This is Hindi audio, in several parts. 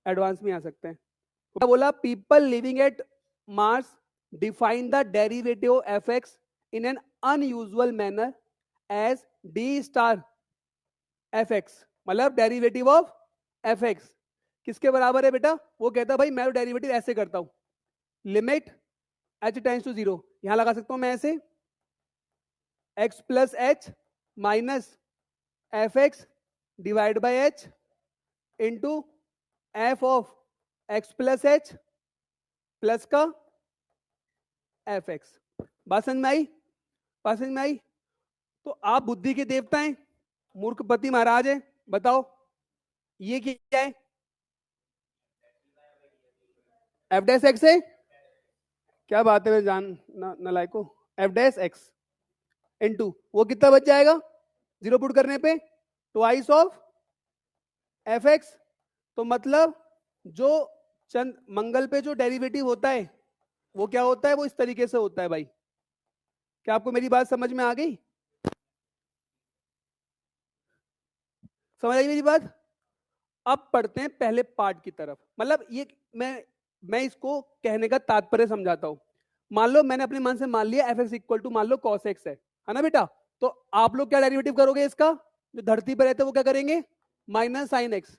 एडवांस में आ सकते हैं। क्या बोला? People living at Mars define the derivative of f x in an unusual manner as d star f x. मतलब डेरिवेटिव ऑफ एफ एक्स किसके बराबर है बेटा? वो कहता है भाई मैं डेरिवेटिव ऐसे करता हूं, लिमिट एच टेंड्स टू 0, यहां लगा सकता हूं मैं ऐसे, x plus H minus F x divide by H into F of x plus H plus का एफ एक्स। बात समझ में आई? बात समझ में आई? तो आप बुद्धि के देवता हैं, मूर्खपति महाराज है, बताओ ये क्या है? एफ डैश एक्स है। क्या बात है मेरे जान नलायक को, एफ डैश एक्स इनटू वो कितना बच जाएगा 0 पुट करने पे? Twice of f x. तो मतलब जो चंद मंगल पे जो डेरिवेटिव होता है वो क्या होता है? वो इस तरीके से होता है भाई। क्या आपको मेरी बात समझ में आ गई? समझ आई मेरी बात? अब पढ़ते हैं पहले पार्ट की तरफ। मतलब ये मैं इसको कहने का तात्पर्य समझाता हूं। मान लो मैंने अपने मन से मान लिया एफ एक्स इक्वल टू मान लो कॉस एक्स है ना बेटा? तो आप लोग क्या डेरिवेटिव करोगे इसका? जो धरती पर रहते हैं वो क्या करेंगे? Minus sine x.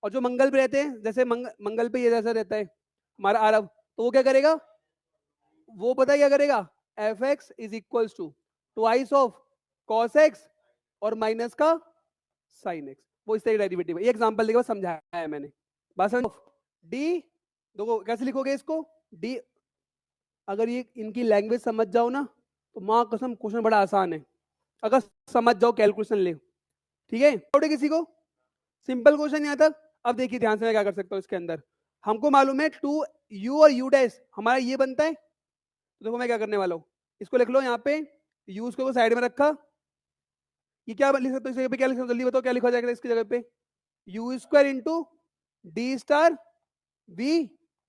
और जो मंगल पे रहते हैं, जैसे मंगल पे ये जैसा रहता है हमारा आरब, तो वो क्या करेगा? वो पता है क्या करेगा? F x is equal to twice of cos x और माइनस का साइन एक्स। वो इस तरह डेरिवेटिव है। ये एग्जांपल देकर समझाया है मैंने। बस डी, देखो कैसे लिखोगे इसको? डी, अगर ये इनकी लैंग्वेज समझ जाओ ना तो मां कसम क्वेश्चन बड़ा आसान है, अगर समझ जाओ कैलकुलेशन ले। ठीक है? किसी को सिंपल क्वेश्चन यहाँ तक। अब देखिए ध्यान से मैं क्या कर सकता हूँ इसके अंदर। हमको मालूम है 2u और u डैश हमारा ये बनता है। तो देखो मैं क्या करने वाला हूँ, इसको लिख लो यहाँ पे, u उसको साइड में रखा। ये क्या लिख सकते हो इस जगह पे? क्या लिख सकते हो जल्दी बताओ, क्या लिखा जाएगा इसकी जगह पे? U square into d star v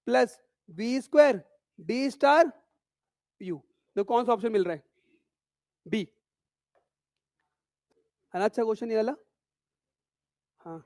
plus v square d star u. तो कौन सा ऑप्शन मिल रहा है? बी। है ना? अच्छा क्वेश्चन ये वाला। हाँ